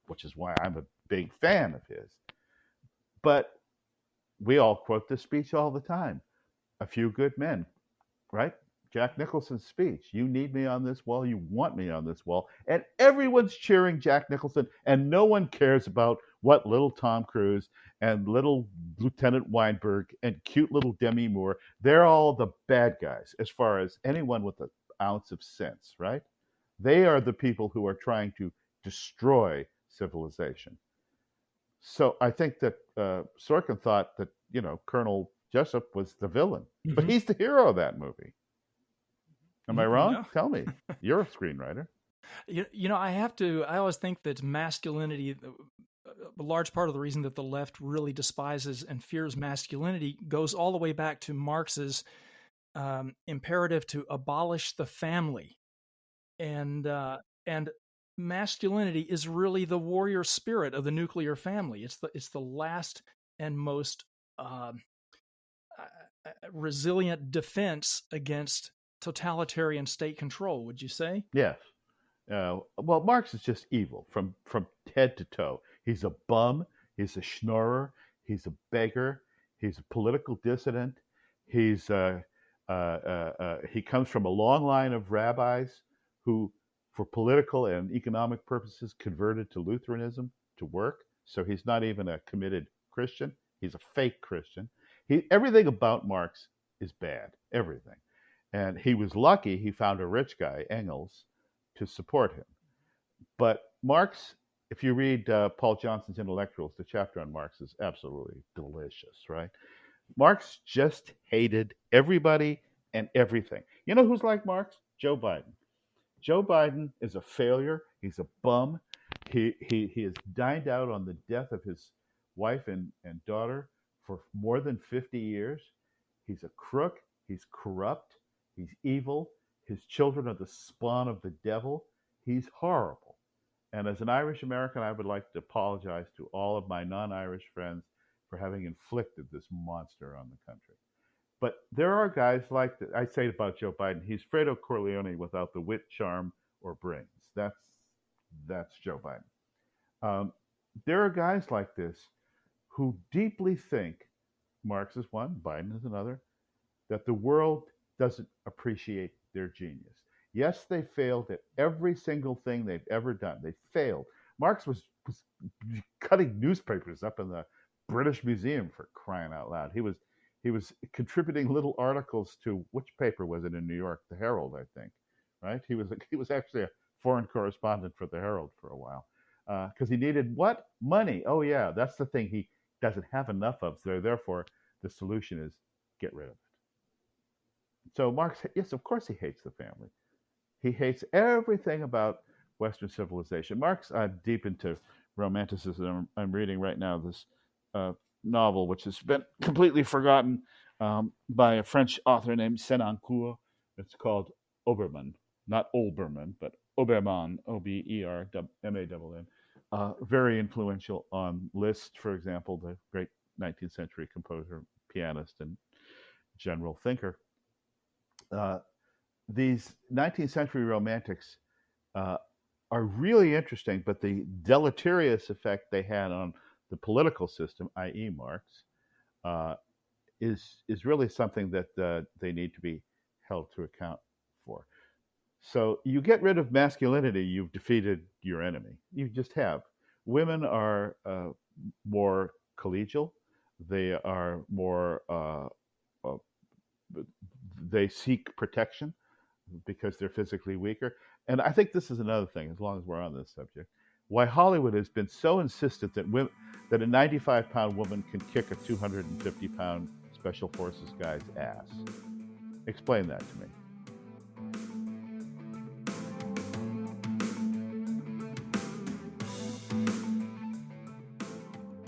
which is why I'm a big fan of his. But we all quote this speech all the time. A few good men, right? Jack Nicholson's speech. You need me on this wall. You want me on this wall. And everyone's cheering Jack Nicholson, and no one cares about what little Tom Cruise and little Lieutenant Weinberg and cute little Demi Moore. They're all the bad guys as far as anyone with an ounce of sense, right? They are the people who are trying to destroy civilization. So I think that Sorkin thought that, Colonel Jessup was the villain, but he's the hero of that movie. Am I wrong? No. Tell me. You're a screenwriter. I always think that masculinity, a large part of the reason that the left really despises and fears masculinity goes all the way back to Marx's imperative to abolish the family. And masculinity is really the warrior spirit of the nuclear family. It's the last and most resilient defense against totalitarian state control. Would you say? Yes. Well, Marx is just evil from head to toe. He's a bum. He's a schnorrer. He's a beggar. He's a political dissident. He comes from a long line of rabbis who, for political and economic purposes, converted to Lutheranism to work. So he's not even a committed Christian. He's a fake Christian. Everything about Marx is bad. Everything. And he was lucky he found a rich guy, Engels, to support him. But Marx, if you read Paul Johnson's Intellectuals, the chapter on Marx is absolutely delicious, right? Marx just hated everybody and everything. You know who's like Marx? Joe Biden. Joe Biden is a failure. He's a bum. He has dined out on the death of his wife and daughter for more than 50 years. He's a crook. He's corrupt. He's evil. His children are the spawn of the devil. He's horrible. And as an Irish American, I would like to apologize to all of my non-Irish friends for having inflicted this monster on the country. But there are guys like that. I say about Joe Biden, he's Fredo Corleone without the wit, charm, or brains. That's Joe Biden. There are guys like this who deeply think, Marx is one, Biden is another, that the world doesn't appreciate their genius. Yes, they failed at every single thing they've ever done. They failed. Marx was cutting newspapers up in the British Museum, for crying out loud. He was contributing little articles to, which paper was it in New York? The Herald, I think, right? He was actually a foreign correspondent for the Herald for a while because he needed what? Money. Oh yeah, that's the thing he doesn't have enough of. So therefore, the solution is get rid of it. So Marx, yes, of course he hates the family. He hates everything about Western civilization. Marx, I'm deep into romanticism. I'm reading right now this novel, which has been completely forgotten, by a French author named Senancourt. It's called Obermann, not Olbermann, but Obermann, Obermann. Very influential on Liszt, for example, the great 19th century composer, pianist, and general thinker. These 19th century romantics are really interesting, but the deleterious effect they had on the political system, i.e., Marx, is really something that they need to be held to account for. So you get rid of masculinity, you've defeated your enemy. You just have. Women are more collegial. They are more. They seek protection because they're physically weaker. And I think this is another thing, as long as we're on this subject, why Hollywood has been so insistent that that a 95-pound woman can kick a 250-pound special forces guy's ass. Explain that to me.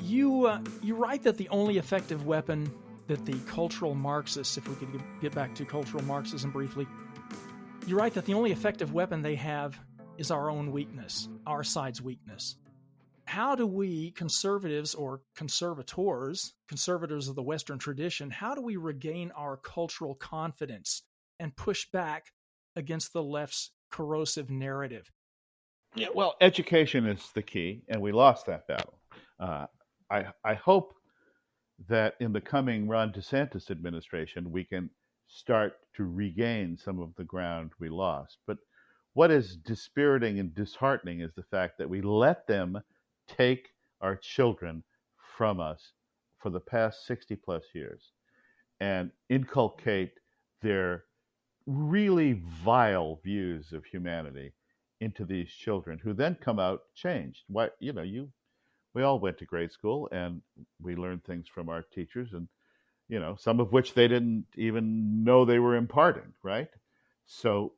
You write that the only effective weapon that the cultural Marxists, if we could get back to cultural Marxism briefly, you write that the only effective weapon they have is our own weakness, our side's weakness. How do we, conservatives or conservators of the Western tradition, how do we regain our cultural confidence and push back against the left's corrosive narrative? Yeah, well, education is the key, and we lost that battle. I hope that in the coming Ron DeSantis administration, we can start to regain some of the ground we lost. But what is dispiriting and disheartening is the fact that we let them take our children from us for the past 60 plus years and inculcate their really vile views of humanity into these children, who then come out changed. We all went to grade school and we learned things from our teachers, and some of which they didn't even know they were imparting, right? So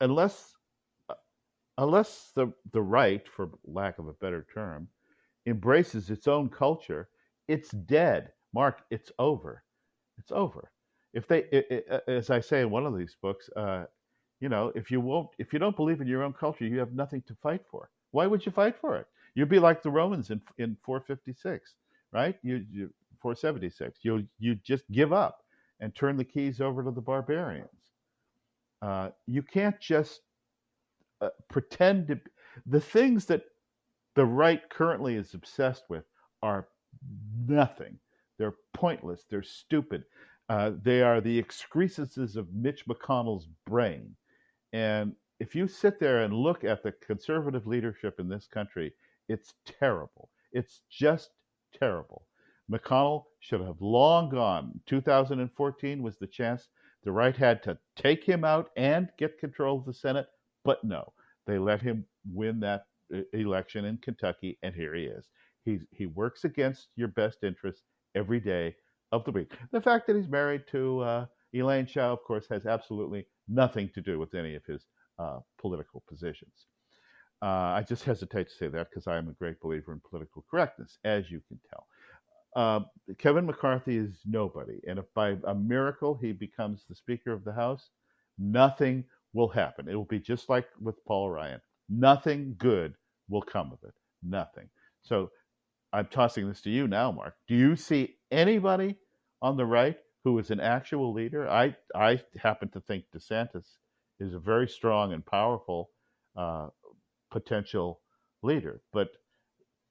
unless the right, for lack of a better term, embraces its own culture, it's dead. Mark, it's over. It's over. If they, as I say in one of these books, if you don't believe in your own culture, you have nothing to fight for. Why would you fight for it? You'd be like the Romans in 456, right? You 476. You just give up and turn the keys over to the barbarians. You can't just pretend to. The things that the right currently is obsessed with are nothing. They're pointless. They're stupid. They are the excrescences of Mitch McConnell's brain. And if you sit there and look at the conservative leadership in this country, it's terrible. It's just terrible. McConnell should have long gone. 2014 was the chance the right had to take him out and get control of the Senate, but no. They let him win that election in Kentucky, and here he is. He works against your best interests every day of the week. The fact that he's married to Elaine Chao, of course, has absolutely nothing to do with any of his political positions. I just hesitate to say that because I am a great believer in political correctness, as you can tell. Kevin McCarthy is nobody, and if by a miracle he becomes the Speaker of the House, nothing will happen. It will be just like with Paul Ryan. Nothing good will come of it. Nothing. So I'm tossing this to you now, Mark. Do you see anybody on the right who is an actual leader? I happen to think DeSantis is a very strong and powerful potential leader, but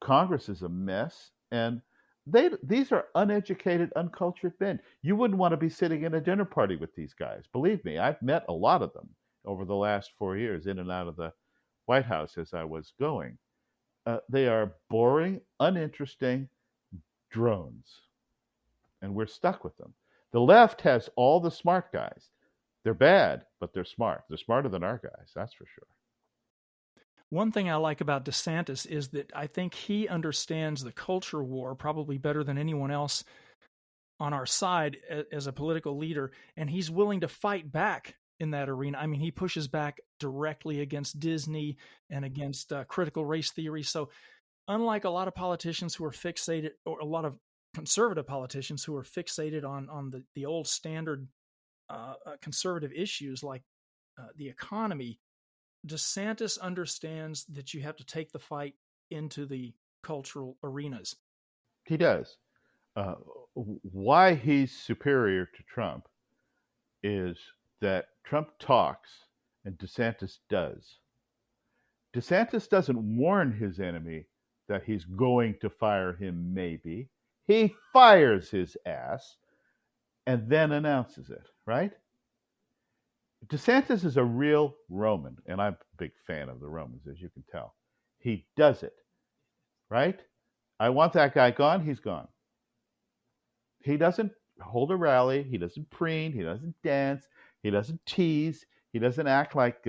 Congress is a mess, and these are uneducated, uncultured men. You wouldn't want to be sitting in a dinner party with these guys. Believe me, I've met a lot of them over the last 4 years in and out of the White House as I was going. They are boring, uninteresting drones, and we're stuck with them. The left has all the smart guys. They're bad, but they're smart. They're smarter than our guys, that's for sure. One thing I like about DeSantis is that I think he understands the culture war probably better than anyone else on our side as a political leader, and he's willing to fight back in that arena. I mean, he pushes back directly against Disney and against critical race theory. So, unlike a lot of politicians who are fixated, or a lot of conservative politicians who are fixated on the old standard conservative issues like the economy, DeSantis understands that you have to take the fight into the cultural arenas. He does. Uh, why he's superior to Trump is that Trump talks and DeSantis does. DeSantis doesn't warn his enemy that he's going to fire him, maybe. He fires his ass and then announces it, right? DeSantis is a real Roman, and I'm a big fan of the Romans, as you can tell. He does it, right? I want that guy gone, he's gone. He doesn't hold a rally, he doesn't preen, he doesn't dance, he doesn't tease, he doesn't act like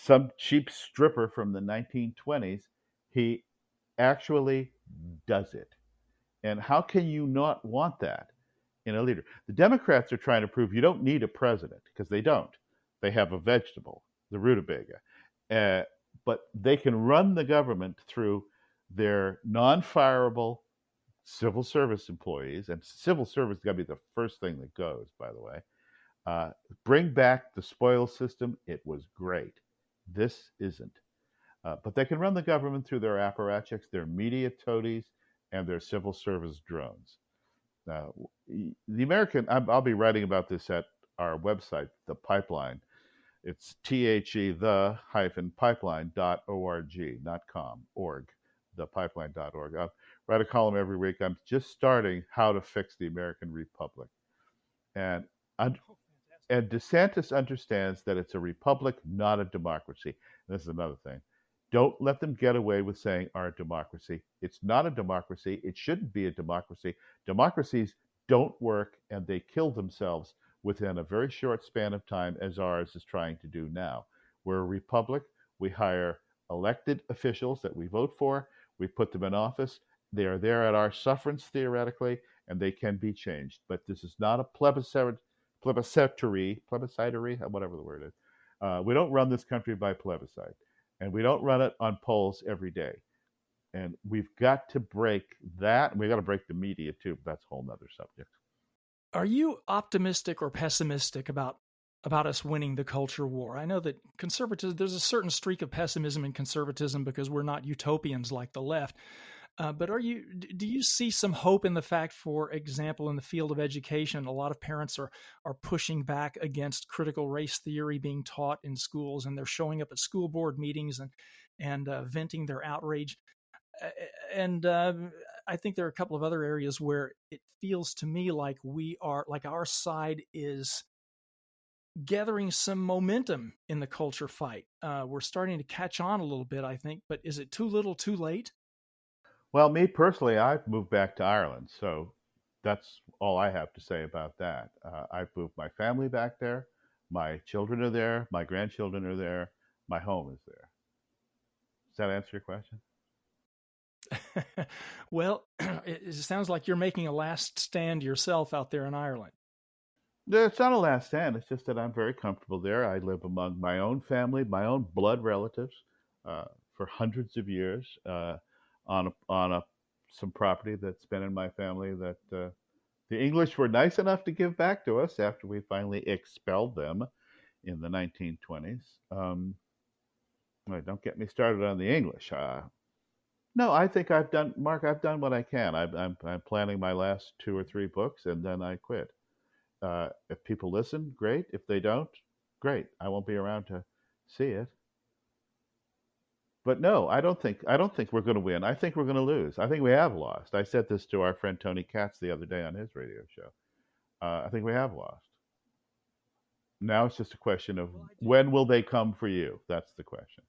some cheap stripper from the 1920s. He actually does it. And how can you not want that in a leader? The Democrats are trying to prove you don't need a president, because they don't. They have a vegetable, the rutabaga. But they can run the government through their non-fireable civil service employees, and civil service has got to be the first thing that goes, by the way. Bring back the spoils system. It was great. This isn't. But they can run the government through their apparatchiks, their media toadies, and their civil service drones. The American, I'll be writing about this at our website, The Pipeline. It's the-pipeline.org, not com, org, thepipeline.org. I'll write a column every week. I'm just starting how to fix the American Republic. And DeSantis understands that it's a republic, not a democracy. And this is another thing. Don't let them get away with saying our democracy. It's not a democracy. It shouldn't be a democracy. Democracies don't work, and they kill themselves within a very short span of time, as ours is trying to do now. We're a republic. We hire elected officials that we vote for. We put them in office. They are there at our sufferance, theoretically, and they can be changed. But this is not a plebiscitary, whatever the word is. We don't run this country by plebiscite, and we don't run it on polls every day. And we've got to break that. We've got to break the media too. But that's a whole nother subject. Are you optimistic or pessimistic about us winning the culture war? I know that conservatism, there's a certain streak of pessimism in conservatism because we're not utopians like the left. But do you see some hope in the fact, for example, in the field of education, a lot of parents are pushing back against critical race theory being taught in schools, and they're showing up at school board meetings and venting their outrage. And I think there are a couple of other areas where it feels to me like our side is gathering some momentum in the culture fight. We're starting to catch on a little bit, I think, but is it too little, too late? Well, me personally, I've moved back to Ireland, so that's all I have to say about that. I've moved my family back there. My children are there. My grandchildren are there. My home is there. Does that answer your question? Well, it sounds like you're making a last stand yourself out there in Ireland. It's not a last stand. It's just that I'm very comfortable there. I live among my own family, my own blood relatives, for hundreds of years. On some property that's been in my family that the English were nice enough to give back to us after we finally expelled them in the 1920s. Don't get me started on the English. No, I think I've done what I can. I'm planning my last 2 or 3 books, and then I quit. If people listen, great. If they don't, great. I won't be around to see it. But no, I don't think we're going to win. I think we're going to lose. I think we have lost. I said this to our friend Tony Katz the other day on his radio show. I think we have lost. Now it's just a question of when will they come for you? That's the question.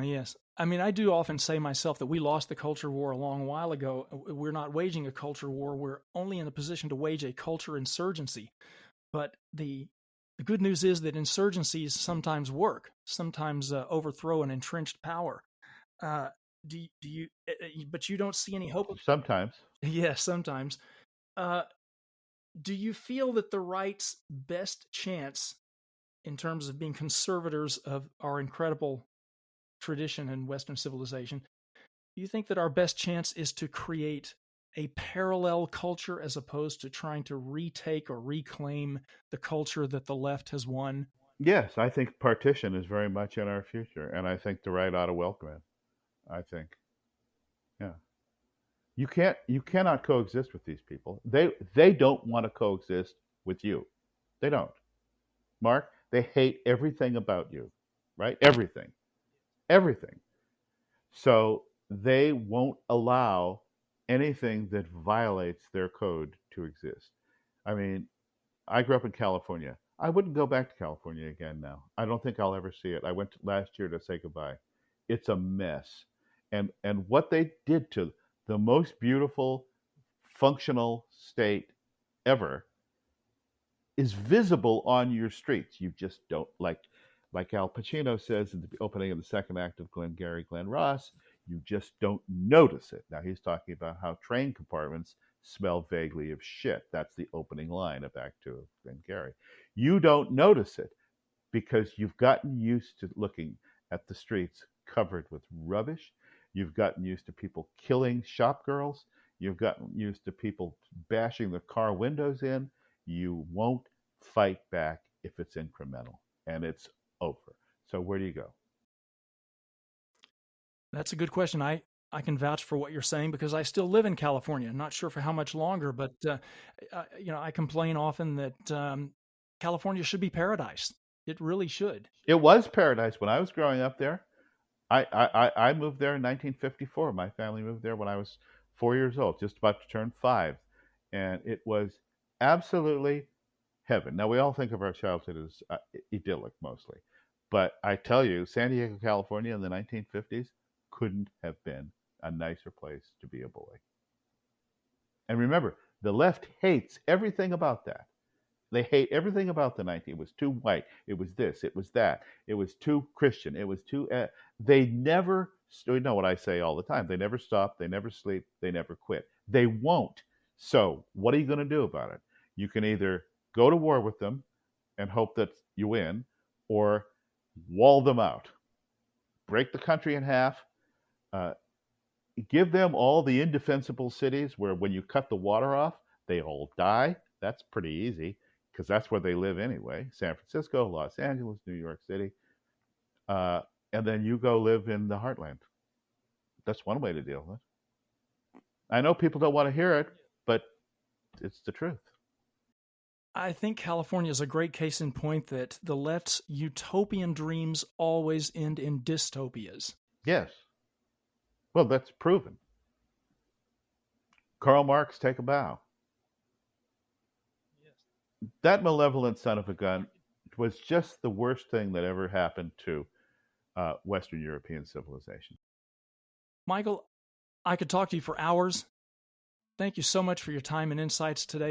Yes. I mean, I do often say myself that we lost the culture war a long while ago. We're not waging a culture war. We're only in a position to wage a culture insurgency. But the good news is that insurgencies sometimes work, sometimes overthrow an entrenched power. Do you? But you don't see any hope. Sometimes. Yes, sometimes. Do you feel that the right's best chance in terms of being conservators of our incredible tradition and Western civilization, do you think that our best chance is to create a parallel culture as opposed to trying to retake or reclaim the culture that the left has won? Yes, I think partition is very much in our future, and I think the right ought to welcome it. I think, yeah, you cannot coexist with these people. They don't want to coexist with you. They don't. Mark, they hate everything about you, right? Everything. So they won't allow anything that violates their code to exist. I mean, I grew up in California. I wouldn't go back to California again now. I don't think I'll ever see it. I went last year to say goodbye. It's a mess. And what they did to the most beautiful functional state ever is visible on your streets. You just don't like Al Pacino says in the opening of the second act of Glengarry Glen Ross, you just don't notice it. Now he's talking about how train compartments smell vaguely of shit. That's the opening line of Act Two of Glengarry. You don't notice it because you've gotten used to looking at the streets covered with rubbish. You've gotten used to people killing shop girls. You've gotten used to people bashing the car windows in. You won't fight back if it's incremental, and it's over. So where do you go? That's a good question. I can vouch for what you're saying because I still live in California. Not sure for how much longer, but I complain often that California should be paradise. It really should. It was paradise when I was growing up there. I moved there in 1954. My family moved there when I was 4 years old, just about to turn five, and it was absolutely heaven. Now we all think of our childhood as idyllic mostly, but I tell you, San Diego, California in the 1950s couldn't have been a nicer place to be a boy. And remember, the left hates everything about that. They hate everything about the 19. It was too white. It was this. It was that. It was too Christian. It was too. They never. You know what I say all the time. They never stop. They never sleep. They never quit. They won't. So what are you going to do about it? You can either go to war with them and hope that you win, or wall them out, break the country in half, uh, give them all the indefensible cities where when you cut the water off, they all die. That's pretty easy because that's where they live anyway. San Francisco, Los Angeles, New York City. And then you go live in the heartland. That's one way to deal with it. I know people don't want to hear it, but it's the truth. I think California is a great case in point that the left's utopian dreams always end in dystopias. Yes. Well, that's proven. Karl Marx, take a bow. Yes. That malevolent son of a gun was just the worst thing that ever happened to Western European civilization. Michael, I could talk to you for hours. Thank you so much for your time and insights today.